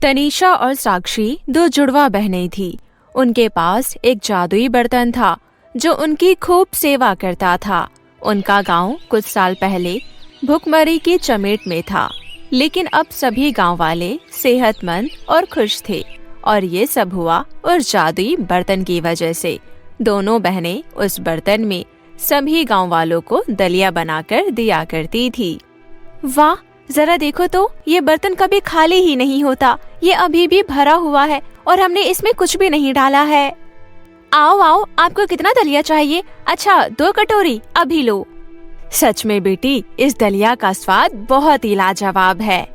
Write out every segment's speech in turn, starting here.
तनीषा और साक्षी दो जुड़वा बहनें थीं। उनके पास एक जादुई बर्तन था जो उनकी खूब सेवा करता था। उनका गांव कुछ साल पहले भुखमरी की चपेट में था, लेकिन अब सभी गांव वाले सेहतमंद और खुश थे और ये सब हुआ उस जादुई बर्तन की वजह से। दोनों बहनें उस बर्तन में सभी गांव वालों को दलिया बनाकर दिया करती थी। वाह, जरा देखो तो, ये बर्तन कभी खाली ही नहीं होता। ये अभी भी भरा हुआ है और हमने इसमें कुछ भी नहीं डाला है। आओ आओ, आपको कितना दलिया चाहिए? अच्छा, 2 कटोरी, अभी लो। सच में बेटी, इस दलिया का स्वाद बहुत ही लाजवाब है।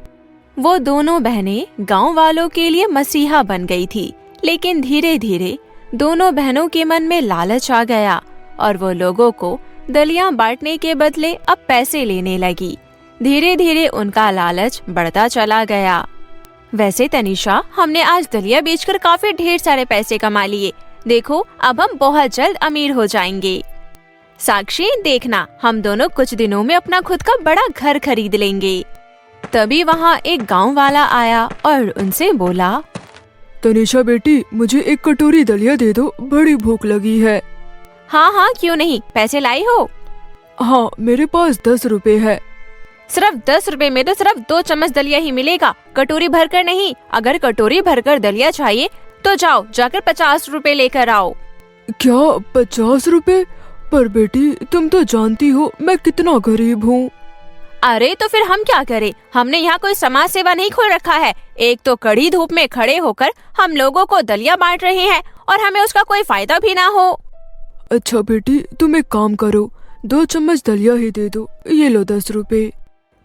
वो दोनों बहनें गांव वालों के लिए मसीहा बन गई थी, लेकिन धीरे धीरे दोनों बहनों के मन में लालच आ गया और वो लोगों को दलिया बांटने के बदले अब पैसे लेने लगी। धीरे धीरे उनका लालच बढ़ता चला गया। वैसे तनीषा, हमने आज दलिया बेचकर काफी ढेर सारे पैसे कमा लिए। देखो, अब हम बहुत जल्द अमीर हो जाएंगे। साक्षी, देखना, हम दोनों कुछ दिनों में अपना खुद का बड़ा घर खरीद लेंगे। तभी वहाँ एक गांव वाला आया और उनसे बोला, तनीषा बेटी, मुझे 1 कटोरी दलिया दे दो, बड़ी भूख लगी है। हाँ हाँ, क्यों नहीं, पैसे लाई हो? हाँ, मेरे पास 10 रुपए है। सिर्फ 10 रुपए में तो सिर्फ 2 चम्मच दलिया ही मिलेगा, कटोरी भरकर नहीं। अगर कटोरी भरकर दलिया चाहिए तो जाओ, जाकर 50 रुपए लेकर आओ। क्या 50 रुपए? पर बेटी, तुम तो जानती हो मैं कितना गरीब हूँ। अरे तो फिर हम क्या करें? हमने यहाँ कोई समाज सेवा नहीं खोल रखा है। एक तो कड़ी धूप में खड़े होकर हम लोगों को दलिया बांट रहे हैं और हमें उसका कोई फायदा भी ना हो। अच्छा बेटी, तुम एक काम करो, 2 चम्मच दलिया ही दे दो, ये लो 10 रुपए।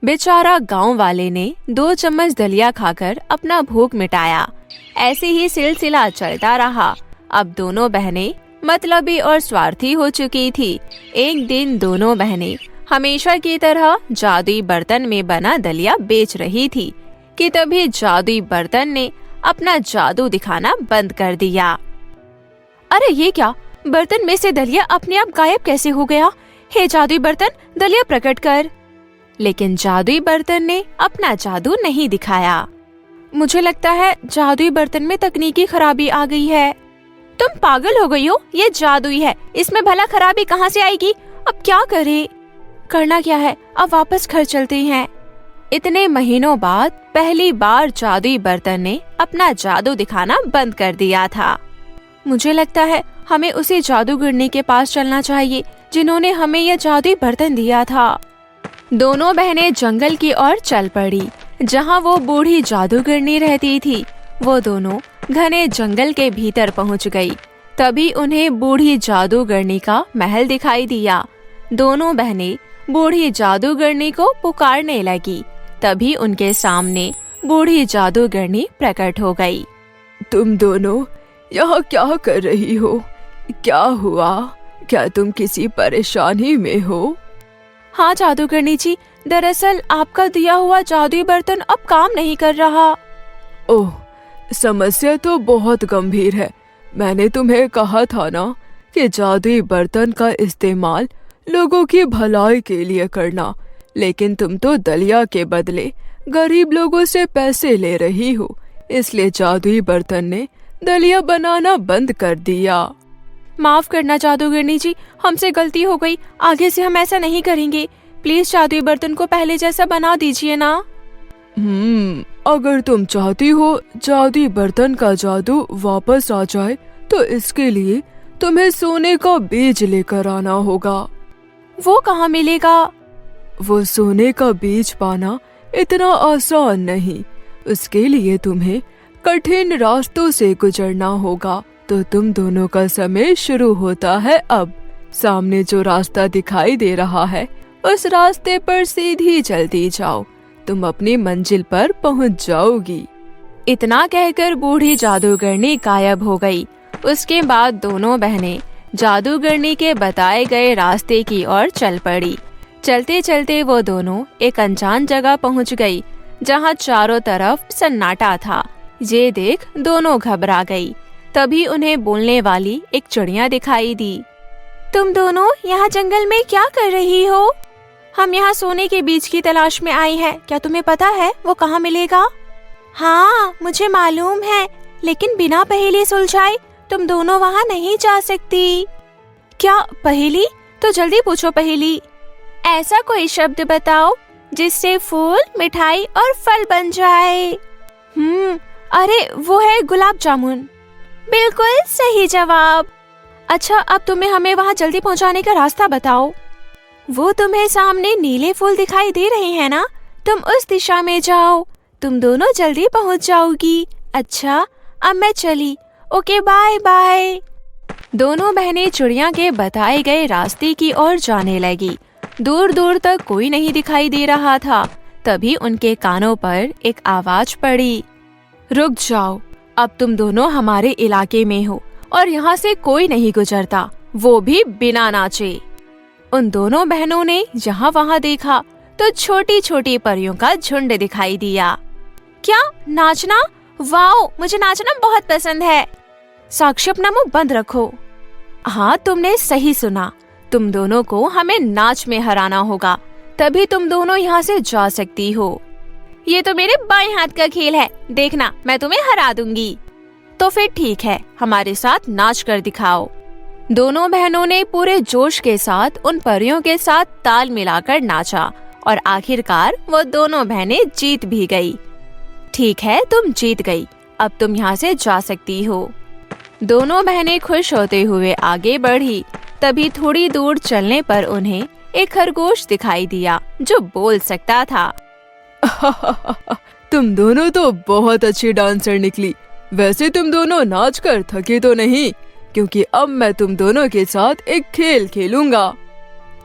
बेचारा गांव वाले ने 2 चम्मच दलिया खाकर अपना भूख मिटाया। ऐसे ही सिलसिला चलता रहा। अब दोनों बहनें मतलबी और स्वार्थी हो चुकी थी। एक दिन दोनों बहनें हमेशा की तरह जादुई बर्तन में बना दलिया बेच रही थी कि तभी जादुई बर्तन ने अपना जादू दिखाना बंद कर दिया। अरे ये क्या, बर्तन में से दलिया अपने आप गायब कैसे हो गया? हे जादुई बर्तन, दलिया प्रकट कर। लेकिन जादुई बर्तन ने अपना जादू नहीं दिखाया। मुझे लगता है जादुई बर्तन में तकनीकी खराबी आ गई है। तुम पागल हो गई हो, ये जादुई है, इसमें भला खराबी कहाँ से आएगी? अब क्या करे? करना क्या है, अब वापस घर चलते हैं। इतने महीनों बाद पहली बार जादुई बर्तन ने अपना जादू दिखाना बंद कर दिया था। मुझे लगता है हमें उसी जादूगरनी के पास चलना चाहिए जिन्होंने हमें यह जादुई बर्तन दिया था। दोनों बहनें जंगल की ओर चल पड़ी, जहाँ वो बूढ़ी जादूगरनी रहती थी। वो दोनों घने जंगल के भीतर पहुँच गई। तभी उन्हें बूढ़ी जादूगरनी का महल दिखाई दिया। दोनों बहनें बूढ़ी जादूगरनी को पुकारने लगी। तभी उनके सामने बूढ़ी जादूगरनी प्रकट हो गई। तुम दोनों यहाँ क्या कर रही हो? क्या हुआ? क्या तुम किसी परेशानी में हो? हाँ जादूगरनी जी, दरअसल आपका दिया हुआ जादुई बर्तन अब काम नहीं कर रहा। ओह, समस्या तो बहुत गंभीर है। मैंने तुम्हें कहा था ना कि जादुई बर्तन का इस्तेमाल लोगों की भलाई के लिए करना, लेकिन तुम तो दलिया के बदले गरीब लोगों से पैसे ले रही हो, इसलिए जादुई बर्तन ने दलिया बनाना बंद कर दिया। माफ करना जादूगरनी जी, हमसे गलती हो गई, आगे से हम ऐसा नहीं करेंगे। प्लीज जादुई बर्तन को पहले जैसा बना दीजिए ना। अगर तुम चाहती हो जादुई बर्तन का जादू वापस आ जाए तो इसके लिए तुम्हें सोने का बीज लेकर आना होगा। वो कहाँ मिलेगा? वो सोने का बीज पाना इतना आसान नहीं। उसके लिए तुम्हें कठिन रास्तों से गुजरना होगा। तो तुम दोनों का समय शुरू होता है अब। सामने जो रास्ता दिखाई दे रहा है उस रास्ते पर सीधी चलती जाओ, तुम अपनी मंजिल पर पहुंच जाओगी। इतना कहकर बूढ़ी जादूगरनी गायब हो गई। उसके बाद दोनों बहनें जादूगरनी के बताए गए रास्ते की ओर चल पड़ी। चलते चलते वो दोनों एक अनजान जगह पहुंच गई, जहां चारों तरफ सन्नाटा था। ये देख दोनों घबरा गई। तभी उन्हें बोलने वाली एक चिड़िया दिखाई दी। तुम दोनों यहाँ जंगल में क्या कर रही हो? हम यहाँ सोने के बीज की तलाश में आई हैं। क्या तुम्हें पता है वो कहाँ मिलेगा? हाँ, मुझे मालूम है, लेकिन बिना पहेली सुलझाए तुम दोनों वहाँ नहीं जा सकती। क्या पहेली? तो जल्दी पूछो पहेली। ऐसा कोई शब्द बताओ जिससे फूल, मिठाई और फल बन जाए। अरे वो है गुलाब जामुन। बिल्कुल सही जवाब। अच्छा, अब तुम्हें हमें वहाँ जल्दी पहुँचाने का रास्ता बताओ। वो तुम्हें सामने नीले फूल दिखाई दे रहे हैं ना, तुम उस दिशा में जाओ, तुम दोनों जल्दी पहुँच जाओगी। अच्छा, अब मैं चली। Okay, bye bye. दोनों बहनें चिड़िया के बताए गए रास्ते की ओर जाने लगी। दूर दूर तक कोई नहीं दिखाई दे रहा था। तभी उनके कानों पर एक आवाज पड़ी। रुक जाओ, अब तुम दोनों हमारे इलाके में हो और यहाँ से कोई नहीं गुजरता, वो भी बिना नाचे। उन दोनों बहनों ने यहाँ वहाँ देखा तो छोटी छोटी परियों का झुंड दिखाई दिया। क्या नाचना? वाओ, मुझे नाचना बहुत पसंद है। साक्षी, अपना मुंह बंद रखो। हाँ, तुमने सही सुना, तुम दोनों को हमें नाच में हराना होगा, तभी तुम दोनों यहाँ से जा सकती हो। ये तो मेरे बाएं हाथ का खेल है, देखना मैं तुम्हें हरा दूंगी। तो फिर ठीक है, हमारे साथ नाच कर दिखाओ। दोनों बहनों ने पूरे जोश के साथ उन परियों के साथ ताल मिलाकर नाचा और आखिरकार वो दोनों बहनें जीत भी गई। ठीक है, तुम जीत गई, अब तुम यहाँ से जा सकती हो। दोनों बहनें खुश होते हुए आगे बढ़ी। तभी थोड़ी दूर चलने पर उन्हें एक खरगोश दिखाई दिया जो बोल सकता था। तुम दोनों तो बहुत अच्छी डांसर निकली। वैसे तुम दोनों नाच कर थके तो नहीं, क्योंकि अब मैं तुम दोनों के साथ एक खेल खेलूंगा।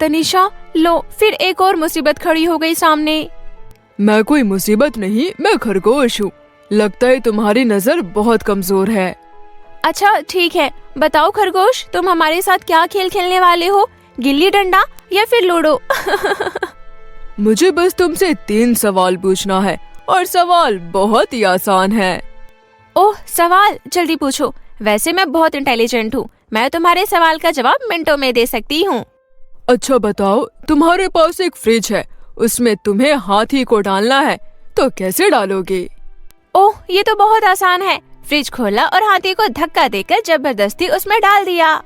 तनिषा, लो फिर एक और मुसीबत खड़ी हो गई सामने। मैं कोई मुसीबत नहीं, मैं खरगोश हूँ। लगता है तुम्हारी नजर बहुत कमजोर है। अच्छा ठीक है, बताओ खरगोश, तुम हमारे साथ क्या खेल खेलने वाले हो? गिल्ली डंडा या फिर लूडो? मुझे बस तुमसे 3 सवाल पूछना है और सवाल बहुत ही आसान है। ओह, सवाल जल्दी पूछो। वैसे मैं बहुत इंटेलिजेंट हूँ, मैं तुम्हारे सवाल का जवाब मिनटों में दे सकती हूँ। अच्छा बताओ, तुम्हारे पास एक फ्रिज है, उसमें तुम्हें हाथी को डालना है, तो कैसे डालोगे? ओह, ये तो बहुत आसान है। फ्रिज खोला और हाथी को धक्का देकर जबरदस्ती उसमें डाल दिया।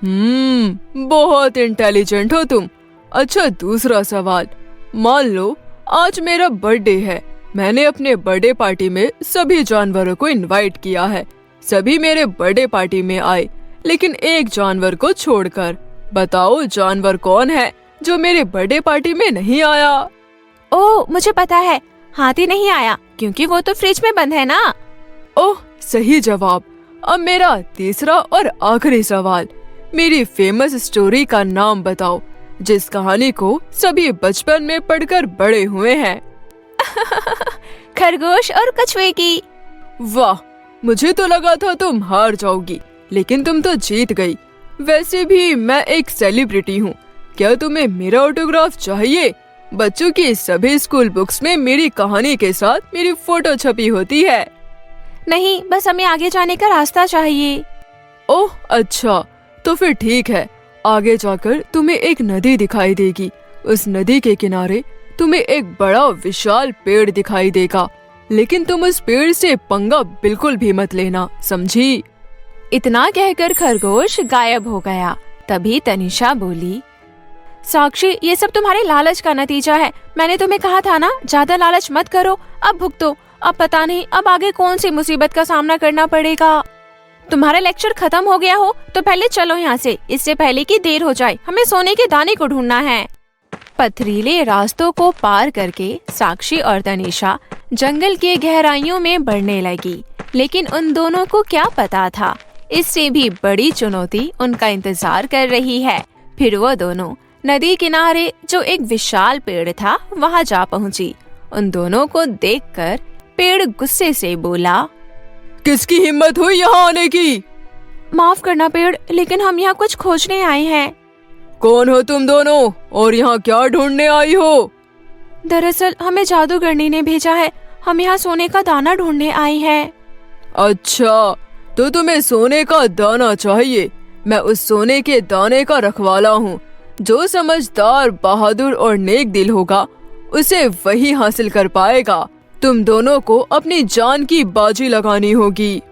बहुत इंटेलिजेंट हो तुम। अच्छा, दूसरा सवाल। मान लो आज मेरा बर्थडे है, मैंने अपने बर्थडे पार्टी में सभी जानवरों को इनवाइट किया है। सभी मेरे बर्थडे पार्टी में आए, लेकिन एक जानवर को छोड़कर। बताओ जानवर कौन है जो मेरे बर्थडे पार्टी में नहीं आया? ओह, मुझे पता है, हाथी नहीं आया क्योंकि वो तो फ्रिज में बंद है ना। ओह, सही जवाब। अब मेरा तीसरा और आखिरी सवाल। मेरी फेमस स्टोरी का नाम बताओ जिस कहानी को सभी बचपन में पढ़कर बड़े हुए हैं। खरगोश और कछुए की। वाह, मुझे तो लगा था तुम हार जाओगी, लेकिन तुम तो जीत गई। वैसे भी मैं एक सेलिब्रिटी हूँ, क्या तुम्हें मेरा ऑटोग्राफ चाहिए? बच्चों की सभी स्कूल बुक्स में मेरी कहानी के साथ मेरी फोटो छपी होती है। नहीं, बस हमें आगे जाने का रास्ता चाहिए। ओह अच्छा, तो फिर ठीक है। आगे जाकर तुम्हें एक नदी दिखाई देगी। उस नदी के किनारे तुम्हें एक बड़ा विशाल पेड़ दिखाई देगा, लेकिन तुम उस पेड़ से पंगा बिल्कुल भी मत लेना, समझी? इतना कहकर खरगोश गायब हो गया। तभी तनिषा बोली, साक्षी, ये सब तुम्हारे लालच का नतीजा है। मैंने तुम्हें कहा था ना, ज्यादा लालच मत करो, अब भुगतो। अब पता नहीं अब आगे कौन सी मुसीबत का सामना करना पड़ेगा। तुम्हारा लेक्चर खत्म हो गया हो तो पहले चलो यहाँ से, इससे पहले कि देर हो जाए। हमें सोने के दाने को ढूंढना है। पथरीले रास्तों को पार करके साक्षी और तनिषा जंगल के गहराइयों में बढ़ने लगी, लेकिन उन दोनों को क्या पता था, इससे भी बड़ी चुनौती उनका इंतजार कर रही है। फिर वो दोनों नदी किनारे जो एक विशाल पेड़ था वहाँ जा पहुँची। उन दोनों को देखकर पेड़ गुस्से से बोला, किसकी हिम्मत हुई यहाँ आने की? माफ करना पेड़, लेकिन हम यहाँ कुछ खोजने आए हैं। कौन हो तुम दोनों और यहाँ क्या ढूंढने आई हो? दरअसल हमें जादूगरनी ने भेजा है, हम यहाँ सोने का दाना ढूंढने आए हैं। अच्छा, तो तुम्हें सोने का दाना चाहिए। मैं उस सोने के दाने का रखवाला हूँ। जो समझदार, बहादुर और नेक दिल होगा उसे वही हासिल कर पाएगा। तुम दोनों को अपनी जान की बाजी लगानी होगी।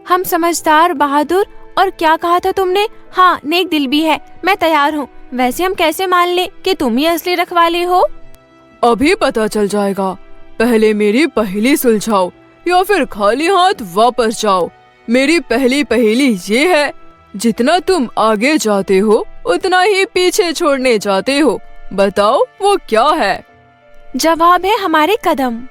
हम समझदार, बहादुर और क्या कहा था तुमने? हाँ, नेक दिल भी है। मैं तैयार हूँ। वैसे हम कैसे मान ले कि तुम ही असली रखवाले हो? अभी पता चल जाएगा। पहले मेरी पहेली सुलझाओ या फिर खाली हाथ वापस जाओ। मेरी पहली पहेली ये है, जितना तुम आगे जाते हो उतना ही पीछे छोड़ने जाते हो। बताओ वो क्या है? जवाब है हमारे कदम।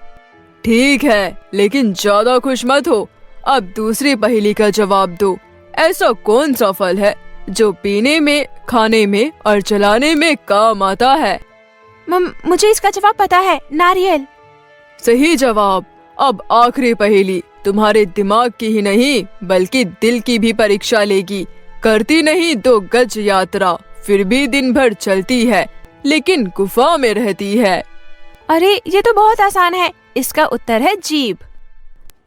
ठीक है, लेकिन ज्यादा खुश मत हो। अब दूसरी पहेली का जवाब दो। ऐसा कौन सा फल है जो पीने में, खाने में और चलाने में काम आता है? मुझे इसका जवाब पता है, नारियल। सही जवाब। अब आखिरी पहेली तुम्हारे दिमाग की ही नहीं बल्कि दिल की भी परीक्षा लेगी। करती नहीं 2 गज यात्रा, फिर भी दिन भर चलती है, लेकिन गुफा में रहती है। अरे ये तो बहुत आसान है। इसका उत्तर है जीभ।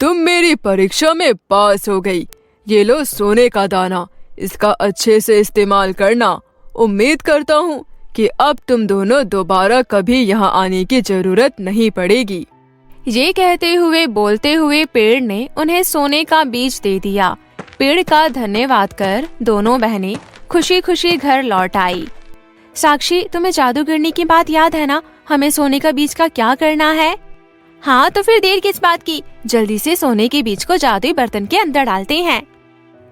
तुम मेरी परीक्षा में पास हो गई। ये लो सोने का दाना, इसका अच्छे से इस्तेमाल करना। उम्मीद करता हूँ कि अब तुम दोनों दोबारा कभी यहाँ आने की जरूरत नहीं पड़ेगी। ये कहते हुए बोलते हुए पेड़ ने उन्हें सोने का बीज दे दिया। पेड़ का धन्यवाद कर दोनों बहनें खुशी खुशी घर लौट आई। साक्षी, तुम्हें जादूगरनी की बात याद है ना? हमें सोने का बीज का क्या करना है? हाँ, तो फिर देर किस बात की? जल्दी से सोने के बीज को जादुई बर्तन के अंदर डालते हैं।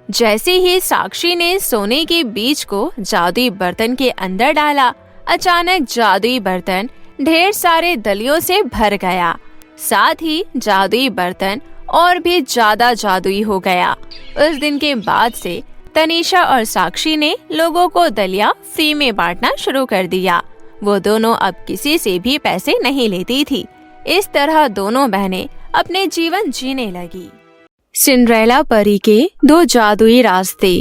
जैसे ही साक्षी ने सोने के बीज को जादुई बर्तन के अंदर डाला, अचानक जादुई बर्तन ढेर सारे दलियों से भर गया। साथ ही जादुई बर्तन और भी ज्यादा जादुई हो गया। उस दिन के बाद से तनीषा और साक्षी ने लोगों को दलिया फ्री में बांटना शुरू कर दिया। वो दोनों अब किसी से भी पैसे नहीं लेती थी। इस तरह दोनों बहनें अपने जीवन जीने लगी। सिंड्रेला परी के 2 जादुई रास्ते।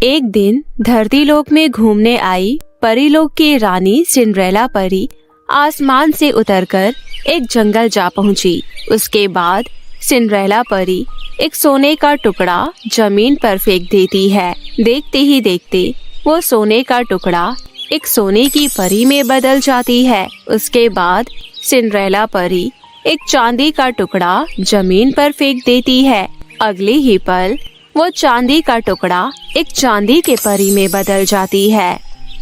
एक दिन धरती लोक में घूमने आई परी लोक की रानी सिंड्रेला परी आसमान से उतरकर एक जंगल जा पहुंची। उसके बाद सिंड्रेला परी एक सोने का टुकड़ा जमीन पर फेंक देती है। देखते ही देखते वो सोने का टुकड़ा एक सोने की परी में बदल जाती है। उसके बाद सिंड्रेला परी एक चांदी का टुकड़ा जमीन पर फेंक देती है। अगले ही पल वो चांदी का टुकड़ा एक चांदी के परी में बदल जाती है।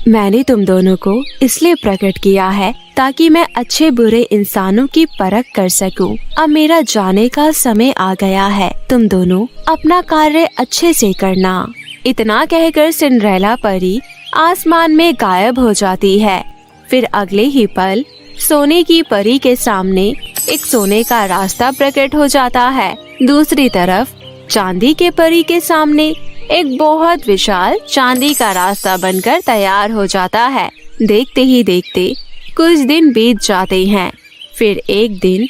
मैंने तुम दोनों को इसलिए प्रकट किया है ताकि मैं अच्छे बुरे इंसानों की परख कर सकूं। अब मेरा जाने का समय आ गया है। तुम दोनों अपना कार्य अच्छे से करना। इतना कहकर सिंड्रेला परी आसमान में गायब हो जाती है। फिर अगले ही पल सोने की परी के सामने एक सोने का रास्ता प्रकट हो जाता है। दूसरी तरफ चांदी के परी के सामने एक बहुत विशाल चांदी का रास्ता बनकर तैयार हो जाता है। देखते ही देखते कुछ दिन बीत जाते हैं। फिर एक दिन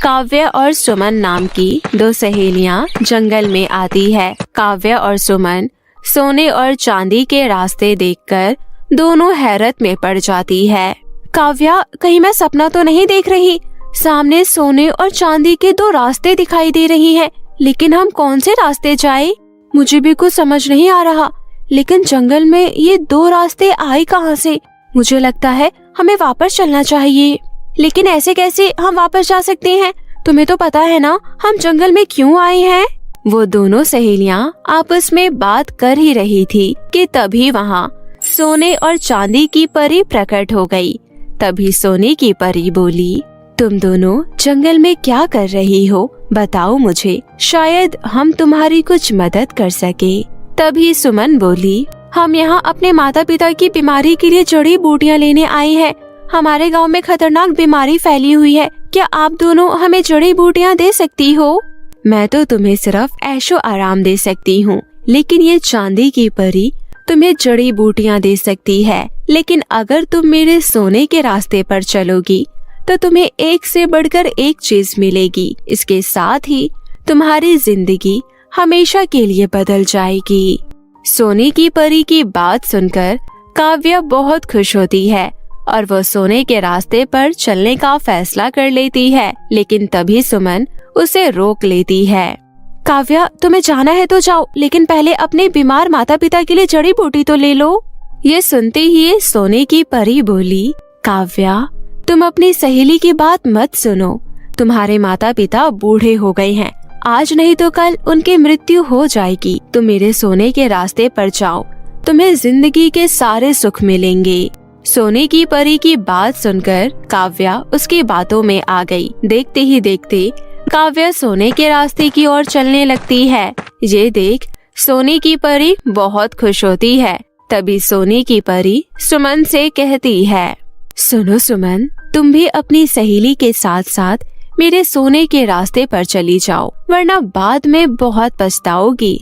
काव्या और सुमन नाम की 2 सहेलियां जंगल में आती है। काव्या और सुमन सोने और चांदी के रास्ते देखकर दोनों हैरत में पड़ जाती है। काव्या, कहीं मैं सपना तो नहीं देख रही? सामने सोने और चांदी के 2 रास्ते दिखाई दे रही हैं, लेकिन हम कौन से रास्ते जाएं? मुझे भी कुछ समझ नहीं आ रहा। लेकिन जंगल में ये 2 रास्ते आए कहाँ से? मुझे लगता है हमें वापस चलना चाहिए। लेकिन ऐसे कैसे हम वापस जा सकते हैं? तुम्हें तो पता है ना हम जंगल में क्यों आए हैं? वो दोनों सहेलियां आपस में बात कर ही रही थी कि तभी वहाँ सोने और चांदी की परी प्रकट हो गई। तभी सोने की परी बोली, तुम दोनों जंगल में क्या कर रही हो? बताओ मुझे, शायद हम तुम्हारी कुछ मदद कर सके। तभी सुमन बोली, हम यहाँ अपने माता पिता की बीमारी के लिए जड़ी बूटियाँ लेने आए हैं। हमारे गांव में खतरनाक बीमारी फैली हुई है। क्या आप दोनों हमें जड़ी बूटियाँ दे सकती हो? मैं तो तुम्हें सिर्फ ऐशो आराम दे सकती हूँ, लेकिन ये चांदी की परी तुम्हें जड़ी बूटियाँ दे सकती है। लेकिन अगर तुम मेरे सोने के रास्ते पर चलोगी तो तुम्हें एक से बढ़कर एक चीज मिलेगी। इसके साथ ही तुम्हारी जिंदगी हमेशा के लिए बदल जाएगी। सोने की परी की बात सुनकर काव्या बहुत खुश होती है और वो सोने के रास्ते पर चलने का फैसला कर लेती है। लेकिन तभी सुमन उसे रोक लेती है। काव्या, तुम्हें जाना है तो जाओ, लेकिन पहले अपने बीमार माता पिता के लिए जड़ी बूटी तो ले लो। ये सुनते ही सोने की परी बोली, काव्या, तुम अपनी सहेली की बात मत सुनो। तुम्हारे माता पिता बूढ़े हो गए हैं, आज नहीं तो कल उनकी मृत्यु हो जाएगी। तुम मेरे सोने के रास्ते पर जाओ, तुम्हें जिंदगी के सारे सुख मिलेंगे। सोने की परी की बात सुनकर काव्या उसकी बातों में आ गई। देखते ही देखते काव्या सोने के रास्ते की ओर चलने लगती है। ये देख सोने की परी बहुत खुश होती है। तभी सोने की परी सुमन से कहती है, सुनो सुमन, तुम भी अपनी सहेली के साथ साथ मेरे सोने के रास्ते पर चली जाओ, वरना बाद में बहुत पछताओगी।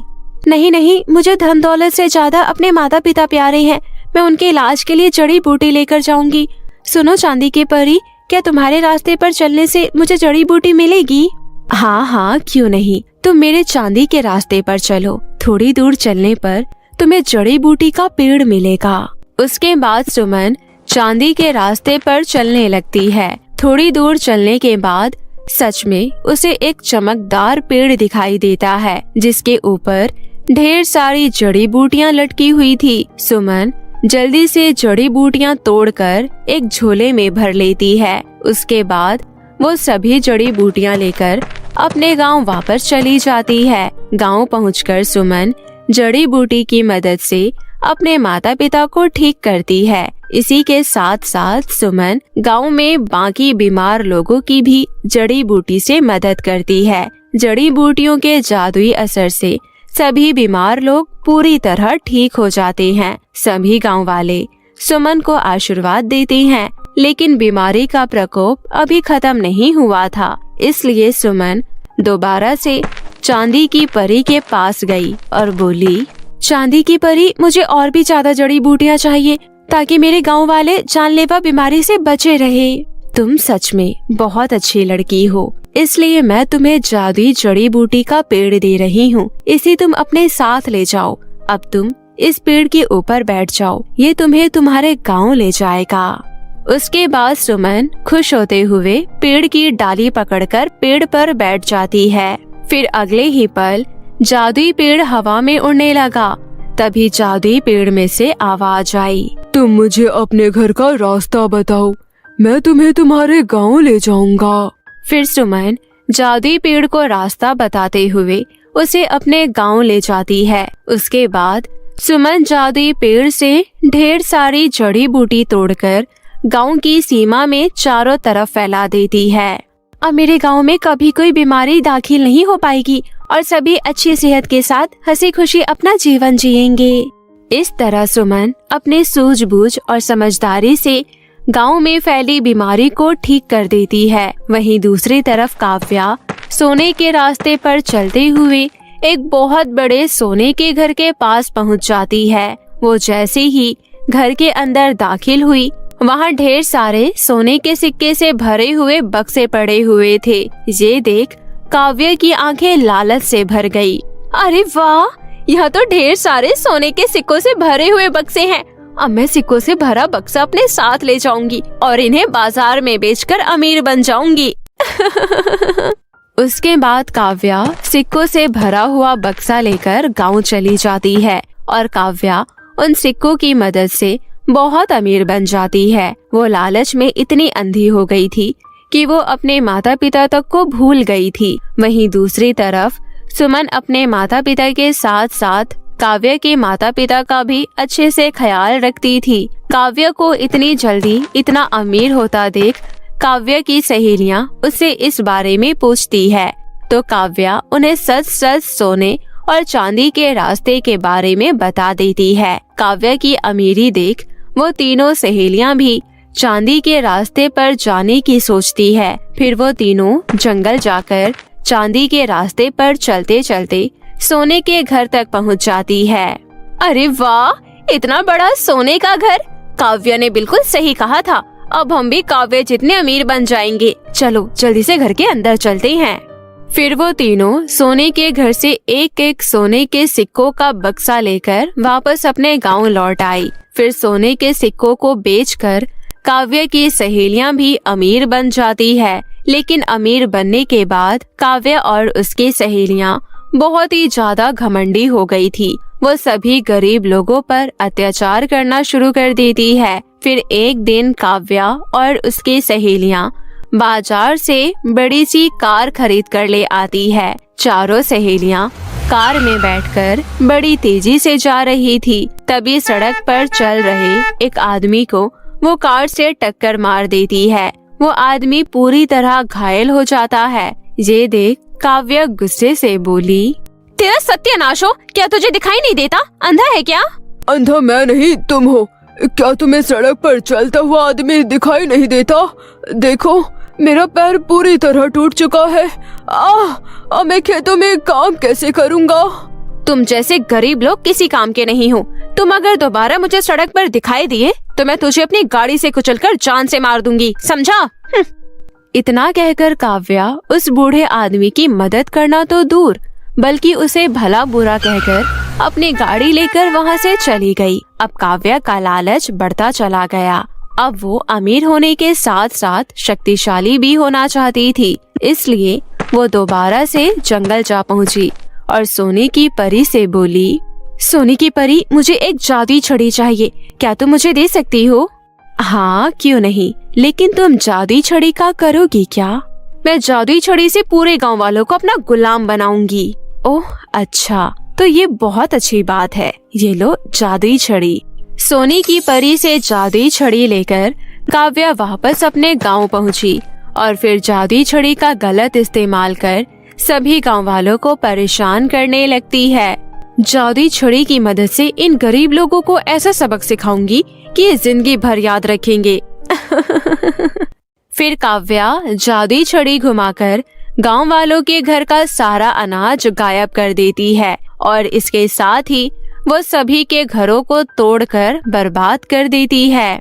नहीं नहीं, मुझे धन दौलत से ज्यादा अपने माता पिता प्यारे हैं। मैं उनके इलाज के लिए जड़ी बूटी लेकर जाऊंगी। सुनो चांदी की परी, क्या तुम्हारे रास्ते पर चलने से मुझे जड़ी बूटी मिलेगी? हाँ हाँ, क्यों नहीं, तुम मेरे चांदी के रास्ते पर चलो। थोड़ी दूर चलने पर तुम्हें जड़ी बूटी का पेड़ मिलेगा। उसके बाद सुमन चांदी के रास्ते पर चलने लगती है। थोड़ी दूर चलने के बाद सच में उसे एक चमकदार पेड़ दिखाई देता है, जिसके ऊपर ढेर सारी जड़ी बूटियां लटकी हुई थी। सुमन जल्दी से जड़ी बूटियां तोड़कर एक झोले में भर लेती है। उसके बाद वो सभी जड़ी बूटियां लेकर अपने गांव वापस चली जाती है। गांव पहुंचकर सुमन जड़ी बूटी की मदद से अपने माता पिता को ठीक करती है। इसी के साथ साथ सुमन गांव में बाकी बीमार लोगों की भी जड़ी बूटी से मदद करती है। जड़ी बूटियों के जादुई असर से सभी बीमार लोग पूरी तरह ठीक हो जाते हैं। सभी गांव वाले सुमन को आशीर्वाद देते हैं, लेकिन बीमारी का प्रकोप अभी खत्म नहीं हुआ था। इसलिए सुमन दोबारा से चांदी की परी के पास गई और बोली, चांदी की परी, मुझे और भी ज्यादा जड़ी बूटियां चाहिए ताकि मेरे गांव वाले जानलेवा बीमारी से बचे रहे। तुम सच में बहुत अच्छी लड़की हो, इसलिए मैं तुम्हें जादुई जड़ी बूटी का पेड़ दे रही हूँ। इसे तुम अपने साथ ले जाओ। अब तुम इस पेड़ के ऊपर बैठ जाओ, ये तुम्हें तुम्हारे गांव ले जाएगा। उसके बाद सुमन खुश होते हुए पेड़ की डाली पकड़कर पेड़ पर बैठ जाती है। फिर अगले ही पल जादुई पेड़ हवा में उड़ने लगा। तभी जादुई पेड़ में से आवाज आई, तुम मुझे अपने घर का रास्ता बताओ, मैं तुम्हें तुम्हारे गांव ले जाऊंगा। फिर सुमन जादुई पेड़ को रास्ता बताते हुए उसे अपने गांव ले जाती है। उसके बाद सुमन जादुई पेड़ से ढेर सारी जड़ी बूटी तोड़कर गांव की सीमा में चारों तरफ फैला देती है। अब मेरे गांव में कभी कोई बीमारी दाखिल नहीं हो पाएगी और सभी अच्छी सेहत के साथ हंसी खुशी अपना जीवन जिएंगे। इस तरह सुमन अपने सूझबूझ और समझदारी से गांव में फैली बीमारी को ठीक कर देती है। वहीं दूसरी तरफ काव्या सोने के रास्ते पर चलते हुए एक बहुत बड़े सोने के घर के पास पहुंच जाती है। वो जैसे ही घर के अंदर दाखिल हुई, वहाँ ढेर सारे सोने के सिक्के से भरे हुए बक्से पड़े हुए थे। ये देख काव्या की आंखें लालच से भर गई। अरे वाह, यह तो ढेर सारे सोने के सिक्कों से भरे हुए बक्से हैं। अब मैं सिक्कों से भरा बक्सा अपने साथ ले जाऊंगी और इन्हें बाजार में बेचकर अमीर बन जाऊंगी। उसके बाद काव्या सिक्कों से भरा हुआ बक्सा लेकर गांव चली जाती है और काव्या उन सिक्कों की मदद से बहुत अमीर बन जाती है। वो लालच में इतनी अंधी हो गई थी कि वो अपने माता पिता तक को भूल गई थी। वहीं दूसरी तरफ सुमन अपने माता पिता के साथ साथ काव्या के माता पिता का भी अच्छे से ख्याल रखती थी। काव्या को इतनी जल्दी इतना अमीर होता देख काव्या की सहेलियां उससे इस बारे में पूछती है, तो काव्या उन्हें सच सच सोने और चांदी के रास्ते के बारे में बता देती है। काव्या की अमीरी देख वो तीनों सहेलियां भी चांदी के रास्ते पर जाने की सोचती है। फिर वो तीनों जंगल जाकर चांदी के रास्ते पर चलते चलते सोने के घर तक पहुंच जाती है। अरे वाह, इतना बड़ा सोने का घर! काव्या ने बिल्कुल सही कहा था। अब हम भी काव्या जितने अमीर बन जाएंगे। चलो जल्दी से घर के अंदर चलते हैं। फिर वो तीनों सोने के घर से एक एक सोने के सिक्कों का बक्सा लेकर वापस अपने गांव लौट आई। फिर सोने के सिक्कों को बेचकर काव्या की सहेलियां भी अमीर बन जाती है। लेकिन अमीर बनने के बाद काव्या और उसकी सहेलियां बहुत ही ज्यादा घमंडी हो गई थी। वो सभी गरीब लोगों पर अत्याचार करना शुरू कर देती है। फिर एक दिन काव्या और उसकी सहेलियां बाजार से बड़ी सी कार खरीद कर ले आती है। चारों सहेलियां कार में बैठकर बड़ी तेजी से जा रही थी। तभी सड़क पर चल रहे एक आदमी को वो कार से टक्कर मार देती है। वो आदमी पूरी तरह घायल हो जाता है। ये देख काव्या गुस्से से बोली, तेरा सत्यानाश हो, क्या तुझे दिखाई नहीं देता? अंधा है क्या? अंधा मैं नहीं, तुम हो। क्या तुम्हें सड़क पर चलता हुआ आदमी दिखाई नहीं देता? देखो, मेरा पैर पूरी तरह टूट चुका है। अब मैं खेतों में काम कैसे करूँगा? तुम जैसे गरीब लोग किसी काम के नहीं हो। तुम अगर दोबारा मुझे सड़क पर दिखाई दिए तो मैं तुझे अपनी गाड़ी से कुचलकर जान से मार दूंगी, समझा? इतना कहकर काव्या उस बूढ़े आदमी की मदद करना तो दूर, बल्कि उसे भला बुरा कहकर अपनी गाड़ी लेकर वहाँ से चली गई। अब काव्या का लालच बढ़ता चला गया। अब वो अमीर होने के साथ साथ शक्तिशाली भी होना चाहती थी। इसलिए वो दोबारा से जंगल जा पहुँची और सोने की परी से बोली, सोने की परी, मुझे एक जादुई छड़ी चाहिए, क्या तुम मुझे दे सकती हो? हाँ, क्यों नहीं, लेकिन तुम जादुई छड़ी का करोगी क्या? मैं जादुई छड़ी से पूरे गांव वालों को अपना गुलाम बनाऊंगी। ओह अच्छा, तो ये बहुत अच्छी बात है। ये लो जादुई छड़ी। सोने की परी से जादुई छड़ी लेकर काव्या वापस अपने गांव पहुंची और फिर जादुई छड़ी का गलत इस्तेमाल कर सभी गांव वालों को परेशान करने लगती है। जादुई छड़ी की मदद से इन गरीब लोगों को ऐसा सबक सिखाऊंगी कि ये जिंदगी भर याद रखेंगे। फिर काव्या जादुई छड़ी घुमाकर गांव वालों के घर का सारा अनाज गायब कर देती है और इसके साथ ही वो सभी के घरों को तोड़कर बर्बाद कर देती है।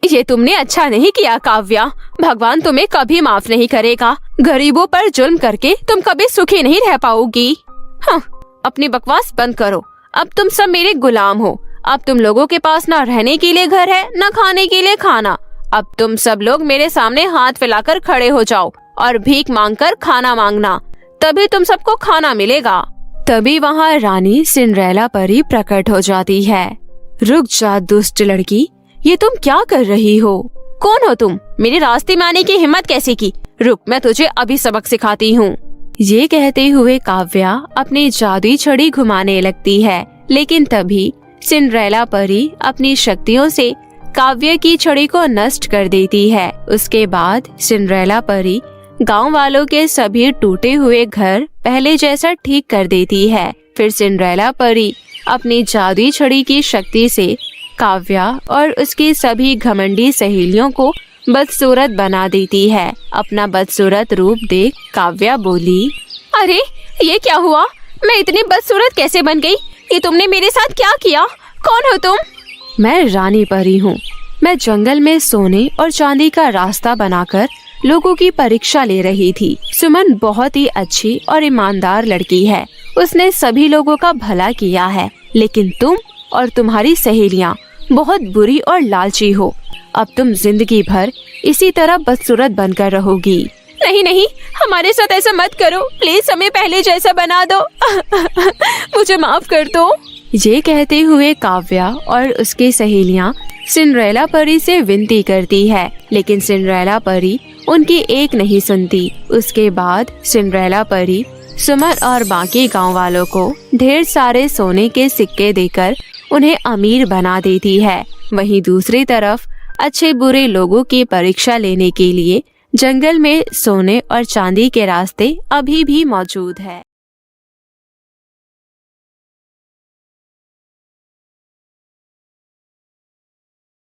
ये तुमने अच्छा नहीं किया काव्या, भगवान तुम्हें कभी माफ नहीं करेगा। गरीबों पर जुल्म करके तुम कभी सुखी नहीं रह पाओगी। हाँ, अपनी बकवास बंद करो। अब तुम सब मेरे गुलाम हो। अब तुम लोगों के पास ना रहने के लिए घर है, ना खाने के लिए खाना। अब तुम सब लोग मेरे सामने हाथ फैलाकर खड़े हो जाओ और भीख मांगकर खाना मांगना, तभी तुम सबको खाना मिलेगा। तभी वहाँ रानी सिंड्रेला परी प्रकट हो जाती है। रुक जा दुष्ट लड़की, ये तुम क्या कर रही हो? कौन हो तुम? मेरे रास्ते में आने की हिम्मत कैसे की? रुक, मैं तुझे अभी सबक सिखाती हूँ। ये कहते हुए काव्या अपनी जादुई छड़ी घुमाने लगती है, लेकिन तभी सिंड्रेला परी अपनी शक्तियों से काव्या की छड़ी को नष्ट कर देती है। उसके बाद सिंड्रेला परी गांव वालों के सभी टूटे हुए घर पहले जैसा ठीक कर देती है। फिर सिंड्रेला परी अपनी जादुई छड़ी की शक्ति से काव्या और उसकी सभी घमंडी सहेलियों को बदसूरत बना देती है। अपना बदसूरत रूप देख काव्या बोली, अरे ये क्या हुआ? मैं इतनी बदसूरत कैसे बन गई? ये तुमने मेरे साथ क्या किया? कौन हो तुम? मैं रानी परी हूँ। मैं जंगल में सोने और चांदी का रास्ता बनाकर लोगों की परीक्षा ले रही थी। सुमन बहुत ही अच्छी और ईमानदार लड़की है। उसने सभी लोगों का भला किया है, लेकिन तुम और तुम्हारी सहेलियाँ बहुत बुरी और लालची हो। अब तुम जिंदगी भर इसी तरह बदसूरत बनकर रहोगी। नहीं नहीं, हमारे साथ ऐसा मत करो, प्लीज हमें पहले जैसा बना दो। मुझे माफ कर दो। ये कहते हुए काव्या और उसकी सहेलियाँ सिंड्रेला परी से विनती करती है, लेकिन सिंड्रेला परी उनकी एक नहीं सुनती। उसके बाद सिंड्रेला परी सुमन और बाकी गांव वालों को ढेर सारे सोने के सिक्के देकर उन्हें अमीर बना देती है। वहीं दूसरी तरफ अच्छे बुरे लोगों की परीक्षा लेने के लिए जंगल में सोने और चांदी के रास्ते अभी भी मौजूद है।